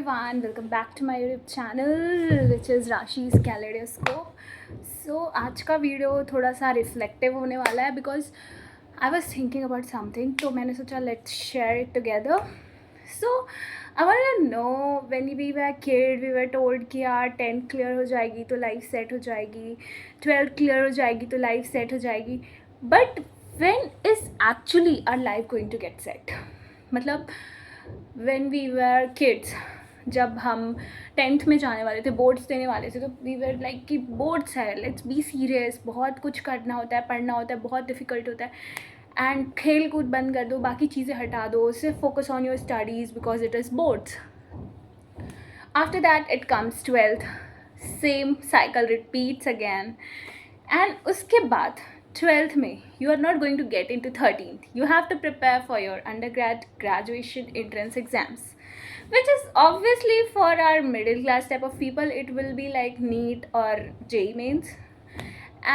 everyone, welcome back to my YouTube channel which is Rashi's Kaleidoscope. So आज का video थोड़ा सा reflective होने वाला है because I was thinking about something, तो मैंने सोचा let's share it together. So I want to know, when we were kid we were told कि यार 10th clear हो जाएगी तो life set हो जाएगी, 12th clear हो जाएगी तो life set हो जाएगी. But when is actually our life going to get set? मतलब when we were kids, जब हम 10th में जाने वाले थे, बोर्ड्स देने वाले थे, तो वी वर लाइक कि बोर्ड्स है, लेट्स बी सीरियस, बहुत कुछ करना होता है, पढ़ना होता है, बहुत डिफ़िकल्ट होता है एंड खेल कूद बंद कर दो, बाकी चीज़ें हटा दो, सिर्फ focus on your studies because it is boards. After that it comes 12th, same cycle repeats again and उसके बाद 12th में you are not going to get into 13th. You have to prepare for your undergrad, graduation, entrance exams, which is obviously for our middle class type of people. It will be like NEET or JEE mains,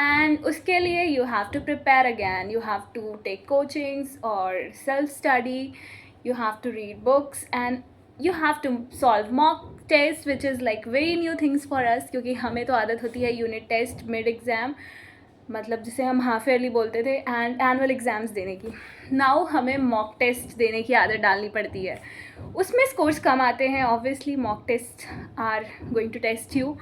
and uske liye you have to prepare again. You have to take coachings or self study, you have to read books, and you have to solve mock tests, which is like very new things for us क्योंकि हमें तो आदत होती है unit test mid exam, मतलब जिसे हम half yearly बोलते थे, एंड एनुअल एग्ज़ाम्स देने की. नाउ हमें मॉक टेस्ट देने की आदत डालनी पड़ती है. उसमें स्कोर्स कम आते हैं, obviously mock test are going to test you,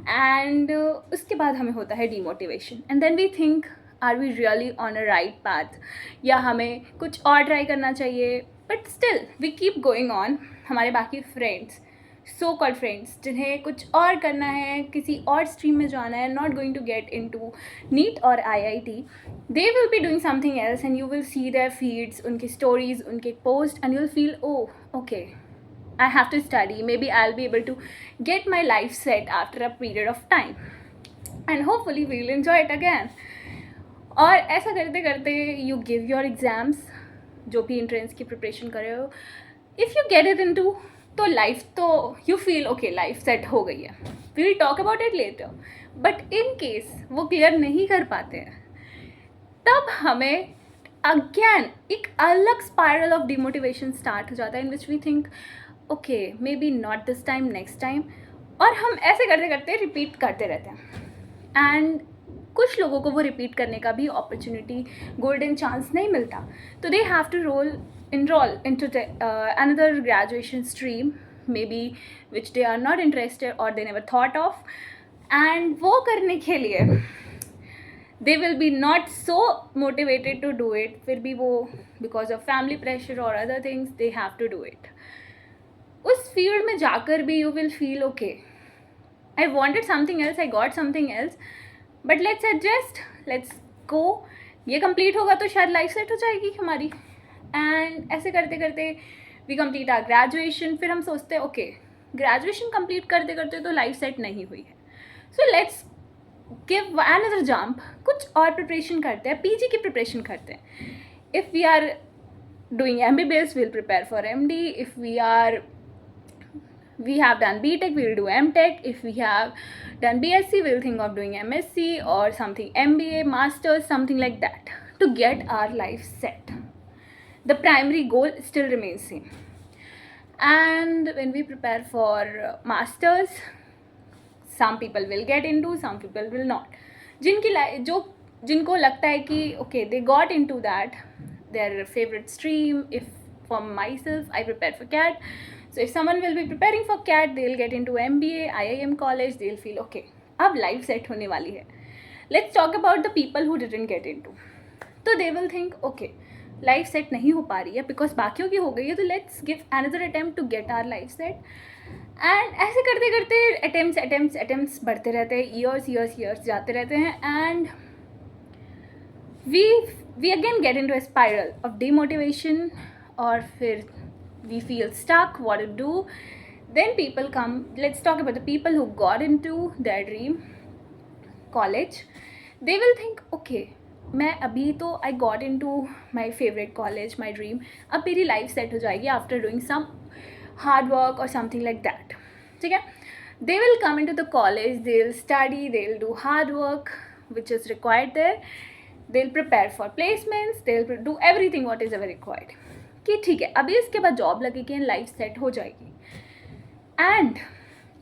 and उसके बाद हमें होता है demotivation, and then we think are we really on a right path, या हमें कुछ और ट्राई करना चाहिए. But still we keep going on. हमारे बाकी फ्रेंड्स, सो कॉल्ड फ्रेंड्स, जिन्हें कुछ और करना है, किसी और स्ट्रीम में जाना है, not going to get into NEET और IIT, they will be doing something else and you will see their feeds, उनकी स्टोरीज, उनके post, and you will feel oh okay, I have to study, maybe I'll be able to get my life set after a period of time and hopefully we'll enjoy it again. और ऐसा करते करते you give your exams, जो भी entrance की preparation कर रहे हो, if you get it into, तो लाइफ तो you feel okay, life set हो गई है, we will talk about it later. But in case वो क्लियर नहीं कर पाते हैं, तब हमें अगेन एक अलग स्पायरल ऑफ डिमोटिवेशन स्टार्ट हो जाता है, in which we think okay maybe not this time, next time, और हम ऐसे करते करते रिपीट करते रहते हैं. एंड कुछ लोगों को वो रिपीट करने का भी अपॉर्चुनिटी, गोल्डन चांस नहीं मिलता, तो they have to enroll into another graduation stream, maybe which they are not interested or they never thought of, and वो करने के लिए they will be not so motivated to do it, फिर भी वो because of family pressure or other things they have to do it. उस field में जाकर भी you will feel okay, I wanted something else, I got something else, but let's adjust, let's go, ये complete होगा तो शायद life set हो जाएगी हमारी. एंड ऐसे करते करते वी कंप्लीट आर ग्रेजुएशन. फिर हम सोचते हैं ओके, ग्रेजुएशन कंप्लीट करते करते तो लाइफ सेट नहीं हुई है, so let's give another jump, कुछ और प्रिपरेशन करते हैं, PG की प्रिपरेशन करते हैं. If we are doing MBBS, we'll prepare for MD. If we have done BTech, we'll do MTech. If we have done BSc, we'll think of doing MSc or something, MBA, Masters, something like that, to get our life set. The primary goal still remains same. And when we prepare for masters, some people will get into, some people will not. जिनको लगता है कि okay, they got into that, their favorite stream. If for myself, I prepare for CAT, so if someone will be preparing for CAT, they'll get into MBA, IIM college, they'll feel okay, अब life set होने वाली है. Let's talk about the people who didn't get into. तो they will think okay, life set नहीं हो पा रही है बिकॉज बाकियों की हो गई है, तो let's give another attempt to get our life set. And ऐसे करते करते अटेम्प्ट्स बढ़ते रहते हैं, ईयर्स जाते रहते हैं, and we again get into a spiral of demotivation, और फिर we feel stuck, what to do. Then people come, let's talk about the people who got into their dream college. They will think okay, मैं अभी तो I got into my favourite college, my dream, अब मेरी life set हो जाएगी after doing some hard work और something like that. ठीक है, they will come into the college, they will study, they will do hard work which is required there, they will prepare for placements, they will do everything what is ever required, कि ठीक है अभी इसके बाद job लगेगी and life set हो जाएगी. And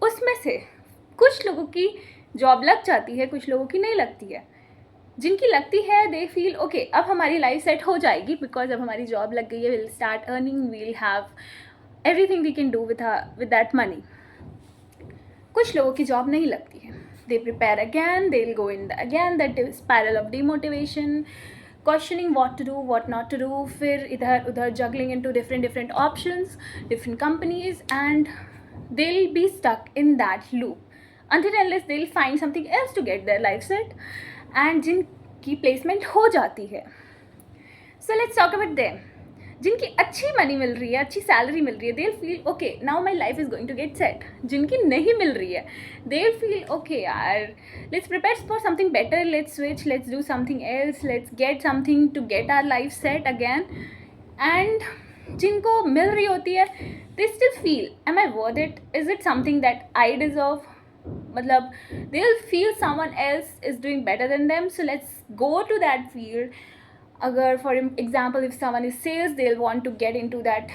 उसमें से कुछ लोगों की जॉब लग जाती है, कुछ लोगों की नहीं लगती है. जिनकी लगती है दे फील ओके, अब हमारी लाइफ सेट हो जाएगी बिकॉज अब हमारी जॉब लग गई है, will start earning, we'll have everything we can do with that money. कुछ लोगों की जॉब नहीं लगती है, they prepare again, they will go in again that spiral of demotivation, questioning what to do, what not to do, फिर इधर उधर juggling into different options, different companies, and they'll be stuck in that loop until unless they'll find something else to get their life set, and जिनकी placement हो जाती है. So let's talk about them. जिनकी अच्छी money मिल रही है, अच्छी salary मिल रही है, they feel okay now my life is going to get set. जिनकी नहीं मिल रही है, दे फील ओके यार, let's prepare for something better, let's switch, let's do something else, let's get something to get our life set again. And जिनको मिल रही होती है, they still feel am I worth it, is it something that I deserve. मतलब they will feel someone else is doing better than them, so let's go to that field. Agar for example, if someone is sales, they'll want to get into that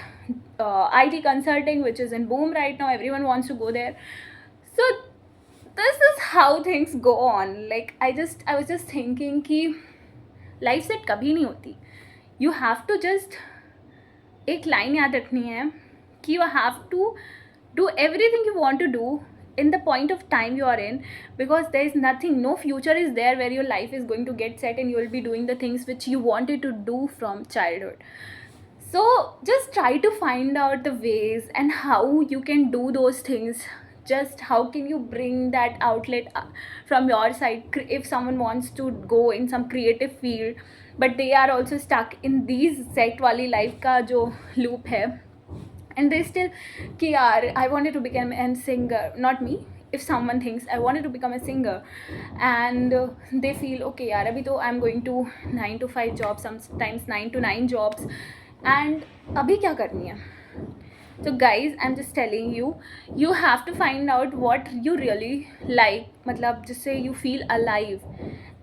IT consulting, which is in boom right now, everyone wants to go there. So this is how things go on. Like I was just thinking कि life set कभी नहीं होती. You have to just एक line याद रखनी है कि you have to do everything you want to do in the point of time you are in, because there is nothing, no future is there where your life is going to get set and you will be doing the things which you wanted to do from childhood. So just try to find out the ways and how you can do those things. Just how can you bring that outlet from your side. If someone wants to go in some creative field but they are also stuck in these set wali life ka jo loop hai, and they still ki yaar I wanted to become a singer, not me, if someone thinks I wanted to become a singer, and they feel okay yaar abhi to I'm going to 9 to 5 jobs, sometimes 9 to 9 jobs, and abhi kya karni hai. So guys, I'm just telling you, you have to find out what you really like, matlab jisse you feel alive,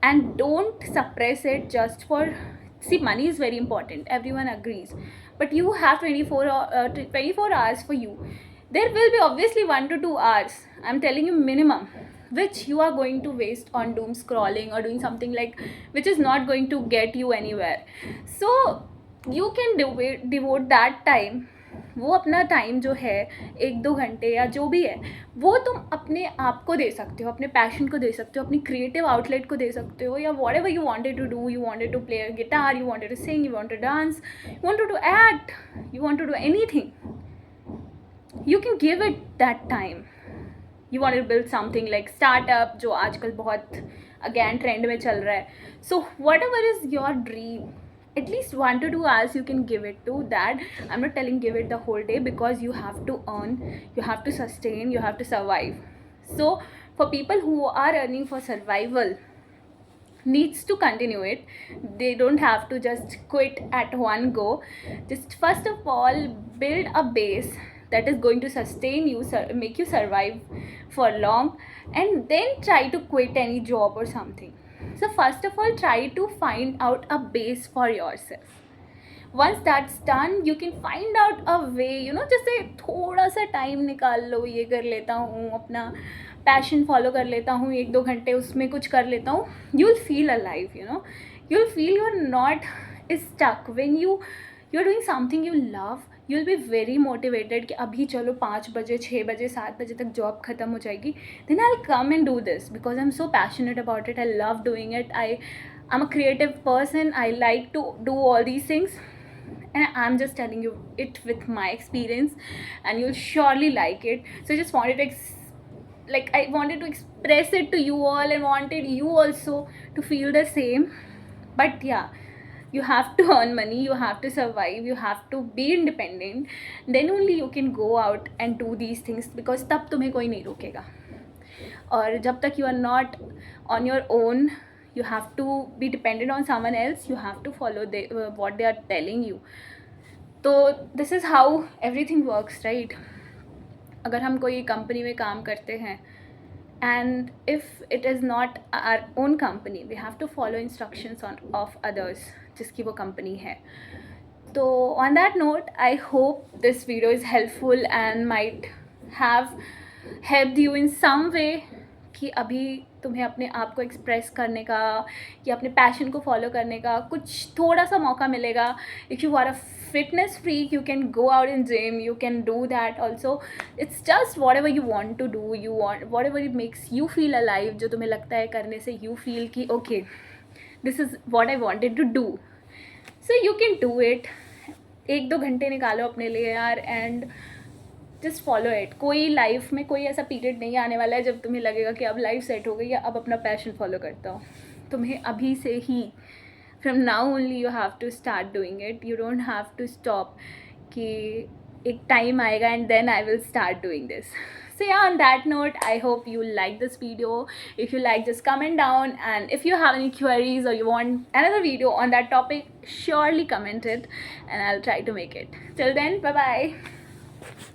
and don't suppress it just for, see, money is very important, everyone agrees, but you have 24 hours for you. There will be obviously 1 to 2 hours, I'm telling you, minimum, which you are going to waste on doom scrolling or doing something like which is not going to get you anywhere. So you can devote that time. वो अपना time जो है 1-2 घंटे या जो भी है, वो तुम अपने आप को दे सकते हो, अपने पैशन को दे सकते हो, अपनी क्रिएटिव आउटलेट को दे सकते हो, या whatever you wanted to do. You wanted to play guitar, you wanted to sing, you wanted to dance, you wanted to act, you wanted to do anything, you can give it that time. You wanted to build something like startup, जो आजकल बहुत again trend में चल रहा है. So whatever is your dream, at least 1 to 2 hours you can give it to that. I'm not telling give it the whole day, because you have to earn, you have to sustain, you have to survive. So for people who are earning for survival, needs to continue it. They don't have to just quit at one go. Just first of all build a base that is going to sustain you, make you survive for long, and then try to quit any job or something. So first of all, try to find out a base for yourself. Once that's done, you can find out a way, जैसे थोड़ा सा time निकाल लो, ये कर लेता हूँ, अपना passion follow कर लेता हूँ, 1-2 घंटे उसमें कुछ कर लेता हूँ, you will feel alive, you'll feel you're not stuck. When you're doing something you love, you'll be very motivated कि अभी चलो 5 बजे 6 बजे 7 बजे तक जॉब ख़त्म हो जाएगी, then I'll come and do this because I'm so passionate about it. I love doing it. I'm a creative person. I like to do all these things, and I'm just telling you it with my experience, and you'll surely like it. So I just wanted to I wanted to express it to you all, and wanted you also to feel the same. But yeah, you have to earn money, you have to survive, you have to be independent, then only you can go out and do these things, because तब तुम्हें कोई नहीं रोकेगा. और जब तक you are not on your own, you have to be dependent on someone else, you have to follow what they are telling you. तो this is how everything works, right? अगर हम कोई कंपनी में काम करते हैं, and if it is not our own company, we have to follow instructions of others जिसकी वो कंपनी है. तो on that note, I hope this video is helpful and might have helped you in some way कि अभी तुम्हें अपने आप को एक्सप्रेस करने का या अपने पैशन को फॉलो करने का कुछ थोड़ा सा मौका मिलेगा. If you are a fitness freak, you can go out in gym, you can do that also. It's just whatever you want to do, you want whatever it makes you feel alive, जो तुम्हें लगता है करने से you feel कि okay, this is what I wanted to do, so you can do it. 1-2 घंटे निकालो अपने लिए यार and just follow it. कोई लाइफ में कोई ऐसा पीरियड नहीं आने वाला है जब तुम्हें लगेगा कि अब लाइफ सेट हो गई या अब अपना पैशन फॉलो करता हूँ. तुम्हें अभी से ही from now only you have to start doing it. You don't have to stop कि एक टाइम आएगा and then I will start doing this. So yeah, on that note, I hope you like this video. If you like, just comment down, and if you have any queries or you want another video on that topic, surely comment it and I'll try to make it. Till then, bye bye.